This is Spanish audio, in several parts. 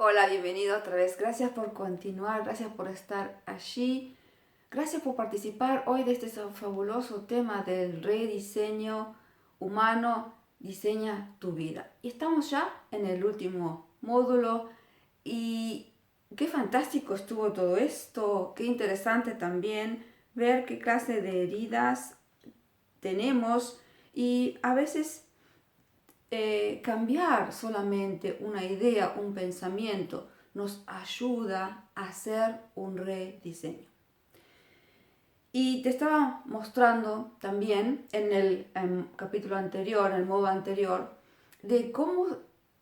Hola, bienvenido otra vez. Gracias por continuar, gracias por estar allí. Gracias por participar hoy de este fabuloso tema del rediseño humano, diseña tu vida. Y estamos ya en el último módulo y qué fantástico estuvo todo esto, qué interesante también ver qué clase de heridas tenemos y a veces cambiar solamente una idea, un pensamiento, nos ayuda a hacer un rediseño. Y te estaba mostrando también en el capítulo anterior, en el modo anterior, de cómo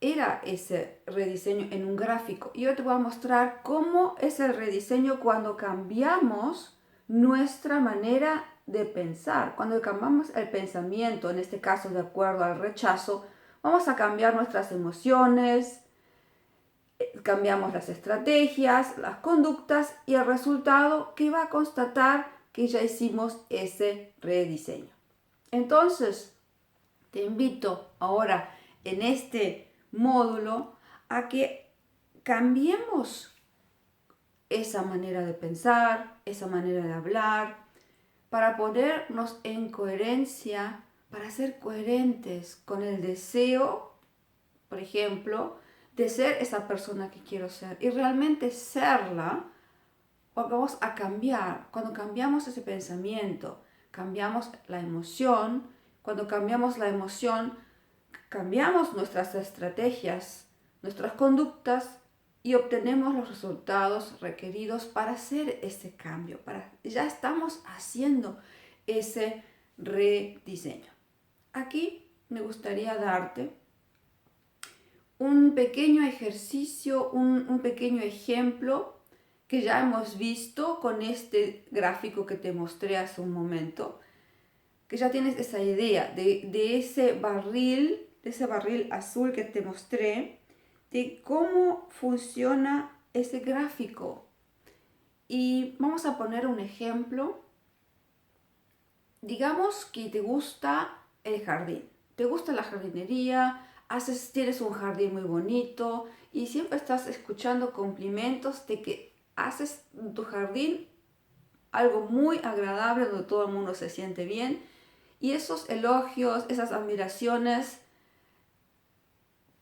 era ese rediseño en un gráfico. Y hoy te voy a mostrar cómo es el rediseño cuando cambiamos nuestra manera de pensar. Cuando cambiamos el pensamiento, en este caso de acuerdo al rechazo, vamos a cambiar nuestras emociones, cambiamos las estrategias, las conductas y el resultado que va a constatar que ya hicimos ese rediseño. Entonces, te invito ahora en este módulo a que cambiemos esa manera de pensar, esa manera de hablar, para ponernos en coherencia, para ser coherentes con el deseo, por ejemplo, de ser esa persona que quiero ser y realmente serla, porque vamos a cambiar. Cuando cambiamos ese pensamiento, cambiamos la emoción. Cuando cambiamos la emoción, cambiamos nuestras estrategias, nuestras conductas y obtenemos los resultados requeridos para hacer ese cambio. Ya estamos haciendo ese rediseño. Aquí me gustaría darte un pequeño ejercicio, un pequeño ejemplo que ya hemos visto con este gráfico que te mostré hace un momento, que ya tienes esa idea de ese barril azul que te mostré, de cómo funciona ese gráfico. Y vamos a poner un ejemplo. Digamos que te gusta el jardín, te gusta la jardinería, tienes un jardín muy bonito y siempre estás escuchando cumplimientos de que haces en tu jardín algo muy agradable donde todo el mundo se siente bien y esos elogios, esas admiraciones,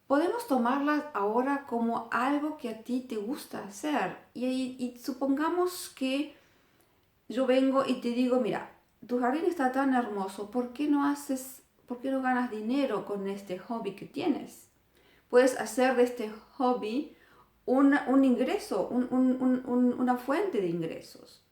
podemos tomarlas ahora como algo que a ti te gusta hacer y supongamos que yo vengo y te digo, mira, tu jardín está tan hermoso, por qué no ganas dinero con este hobby que tienes? Puedes hacer de este hobby un ingreso, una fuente de ingresos.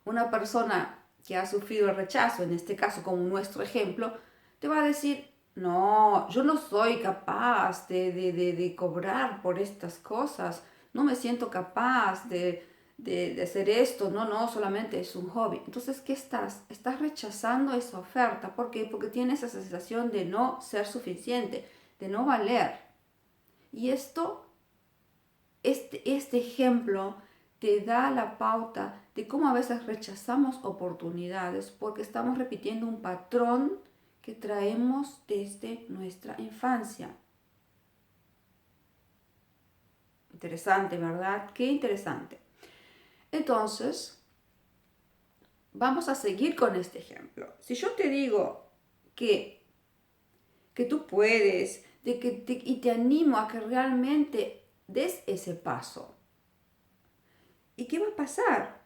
Una persona que ha sufrido el rechazo, en este caso como nuestro ejemplo, te va a decir, no, yo no soy capaz de cobrar por estas cosas, no me siento capaz de hacer esto, no, solamente es un hobby. Entonces, ¿qué estás? Estás rechazando esa oferta. ¿Por qué? Porque tienes esa sensación de no ser suficiente, de no valer. Y este ejemplo te da la pauta de cómo a veces rechazamos oportunidades porque estamos repitiendo un patrón que traemos desde nuestra infancia. Interesante, ¿verdad? Qué interesante. Entonces, vamos a seguir con este ejemplo. Si yo te digo que tú puedes y te animo a que realmente des ese paso, ¿y qué va a pasar?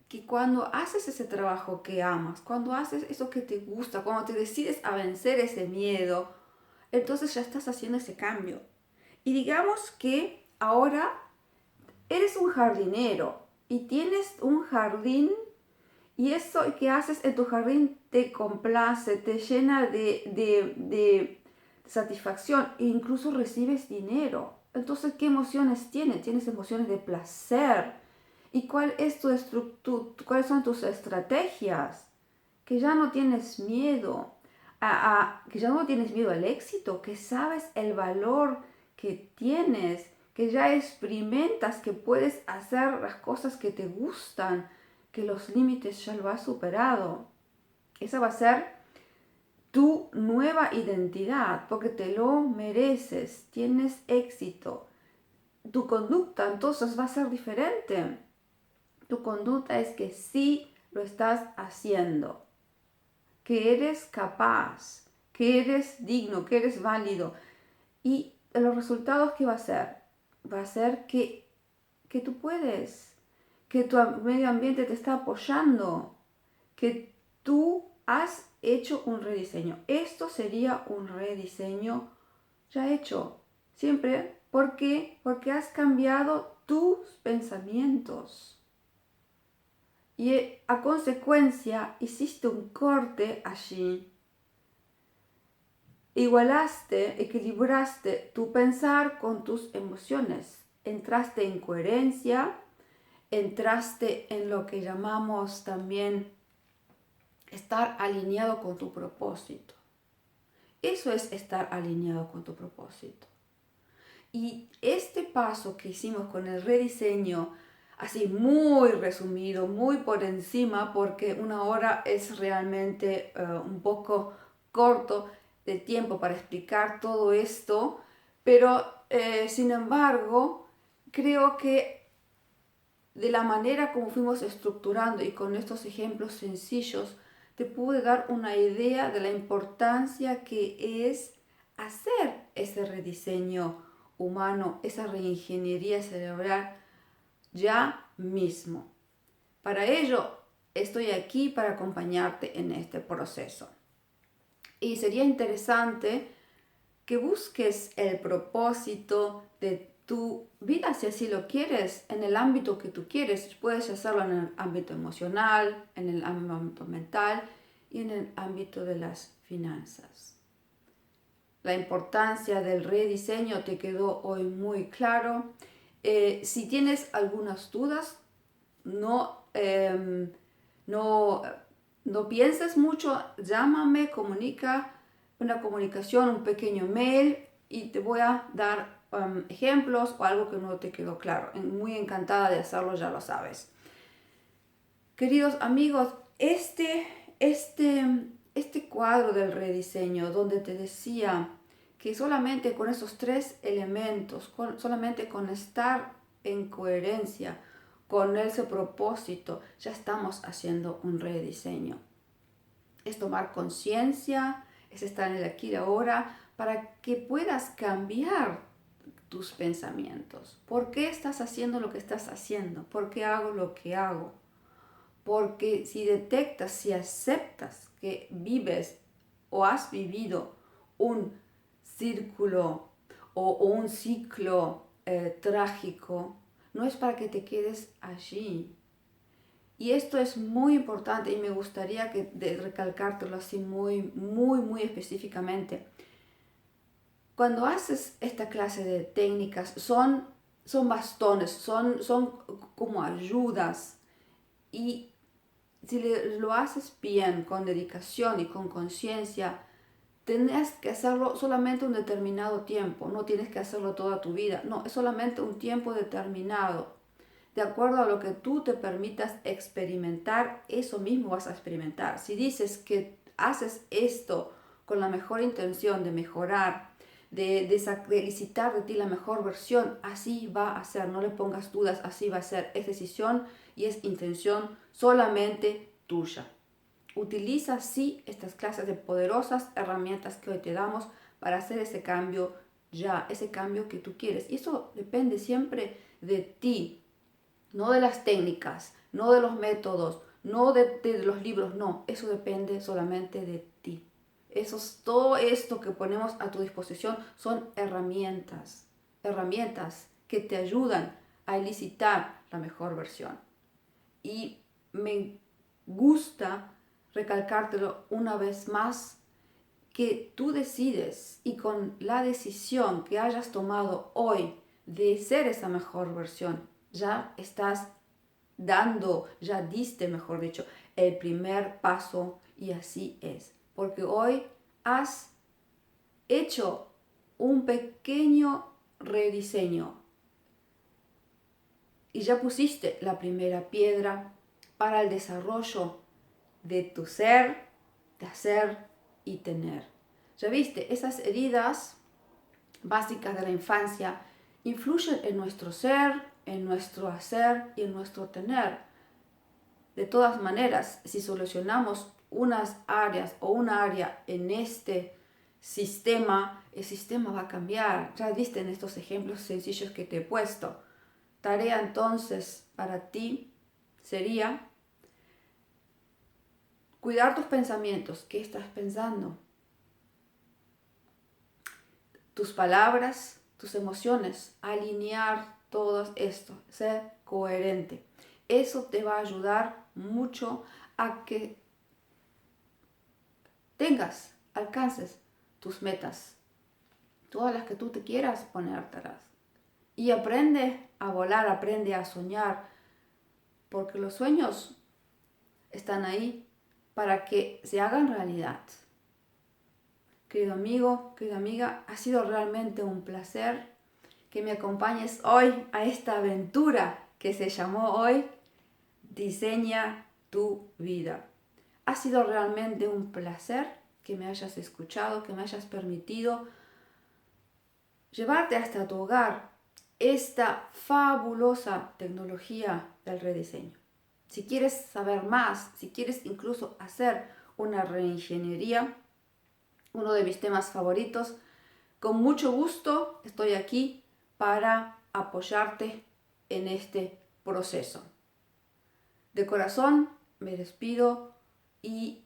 Que cuando haces ese trabajo que amas, cuando haces eso que te gusta, cuando te decides a vencer ese miedo, entonces ya estás haciendo ese cambio. Y digamos que ahora eres un jardinero y tienes un jardín y eso que haces en tu jardín te complace, te llena de satisfacción e incluso recibes dinero. Entonces, ¿qué emociones tienes? Tienes emociones de placer. ¿Y cuáles son tus estrategias? Que ya no tienes miedo, que ya no tienes miedo al éxito, que sabes el valor que tienes, que ya experimentas que puedes hacer las cosas que te gustan, que los límites ya lo has superado. Esa va a ser tu nueva identidad, porque te lo mereces, tienes éxito, tu conducta entonces va a ser diferente. Tu conducta es que sí lo estás haciendo, que eres capaz, que eres digno, que eres válido. Y los resultados, ¿qué va a ser? Va a ser que tú puedes, que tu medio ambiente te está apoyando, que tú has hecho un rediseño. Esto sería un rediseño ya hecho. Siempre, ¿por qué? Porque has cambiado tus pensamientos. Y a consecuencia hiciste un corte allí. Igualaste, equilibraste tu pensar con tus emociones. Entraste en coherencia, entraste en lo que llamamos también estar alineado con tu propósito. Eso es estar alineado con tu propósito. Y este paso que hicimos con el rediseño, así muy resumido, muy por encima, porque una hora es realmente un poco corto de tiempo para explicar todo esto, pero sin embargo, creo que de la manera como fuimos estructurando y con estos ejemplos sencillos, te pude dar una idea de la importancia que es hacer ese rediseño humano, esa reingeniería cerebral ya mismo. Para ello, estoy aquí para acompañarte en este proceso. Y sería interesante que busques el propósito de tu vida, si así lo quieres, en el ámbito que tú quieres. Puedes hacerlo en el ámbito emocional, en el ámbito mental y en el ámbito de las finanzas. La importancia del rediseño te quedó hoy muy claro. Si tienes algunas dudas, no pienses mucho, llámame, una comunicación, un pequeño mail y te voy a dar ejemplos o algo que no te quedó claro. Muy encantada de hacerlo, ya lo sabes. Queridos amigos, este cuadro del rediseño donde te decía que solamente con esos 3 elementos, solamente con estar en coherencia con ese propósito, ya estamos haciendo un rediseño. Es tomar conciencia, es estar en el aquí y ahora para que puedas cambiar tus pensamientos. ¿Por qué estás haciendo lo que estás haciendo? ¿Por qué hago lo que hago? Porque si detectas, si aceptas que vives o has vivido un círculo o un ciclo trágico, no es para que te quedes allí. Y esto es muy importante y me gustaría recalcártelo así muy específicamente. Cuando haces esta clase de técnicas, son bastones, son como ayudas. Y si lo haces bien, con dedicación y con conciencia, tendrás que hacerlo solamente un determinado tiempo. No tienes que hacerlo toda tu vida. No, es solamente un tiempo determinado. De acuerdo a lo que tú te permitas experimentar, eso mismo vas a experimentar. Si dices que haces esto con la mejor intención de mejorar, de licitar de ti la mejor versión, así va a ser. No le pongas dudas, así va a ser. Es decisión y es intención solamente tuya. Utiliza sí estas clases de poderosas herramientas que hoy te damos para hacer ese cambio ya, ese cambio que tú quieres. Y eso depende siempre de ti. No de las técnicas, no de los métodos, no de los libros, no. Eso depende solamente de ti. Todo esto que ponemos a tu disposición son herramientas que te ayudan a elicitar la mejor versión. Y me gusta recalcártelo una vez más, que tú decides y con la decisión que hayas tomado hoy de ser esa mejor versión, ya estás ya diste, mejor dicho, el primer paso y así es. Porque hoy has hecho un pequeño rediseño y ya pusiste la primera piedra para el desarrollo de tu ser, de hacer y tener. Ya viste, esas heridas básicas de la infancia influyen en nuestro ser, en nuestro hacer y en nuestro tener. De todas maneras, si solucionamos unas áreas o una área en este sistema, el sistema va a cambiar. Ya viste en estos ejemplos sencillos que te he puesto. Tarea entonces para ti sería cuidar tus pensamientos. ¿Qué estás pensando? Tus palabras, tus emociones, alinear todo esto, ser coherente. Eso te va a ayudar mucho a que alcances tus metas, todas las que tú te quieras ponértelas. Y aprende a volar, aprende a soñar, porque los sueños están ahí para que se hagan realidad. Querido amigo, querida amiga, ha sido realmente un placer que me acompañes hoy a esta aventura que se llamó hoy Diseña tu vida. Ha sido realmente un placer que me hayas escuchado, que me hayas permitido llevarte hasta tu hogar esta fabulosa tecnología del rediseño. Si quieres saber más, si quieres incluso hacer una reingeniería, uno de mis temas favoritos, con mucho gusto estoy aquí para apoyarte en este proceso. De corazón me despido y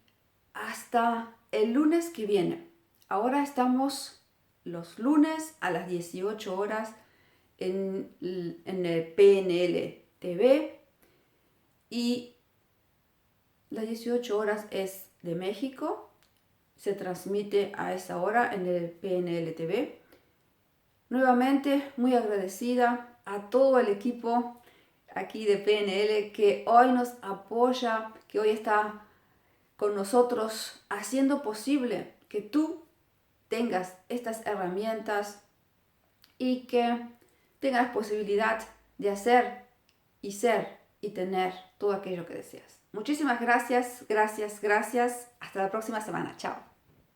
hasta el lunes que viene. Ahora estamos los lunes a las 18 horas en el PNL TV y las 18 horas es de México. Se transmite a esa hora en el PNL TV. Nuevamente, muy agradecida a todo el equipo aquí de PNL que hoy nos apoya, que hoy está con nosotros haciendo posible que tú tengas estas herramientas y que tengas posibilidad de hacer y ser y tener todo aquello que deseas. Muchísimas gracias, gracias, gracias. Hasta la próxima semana. Chao.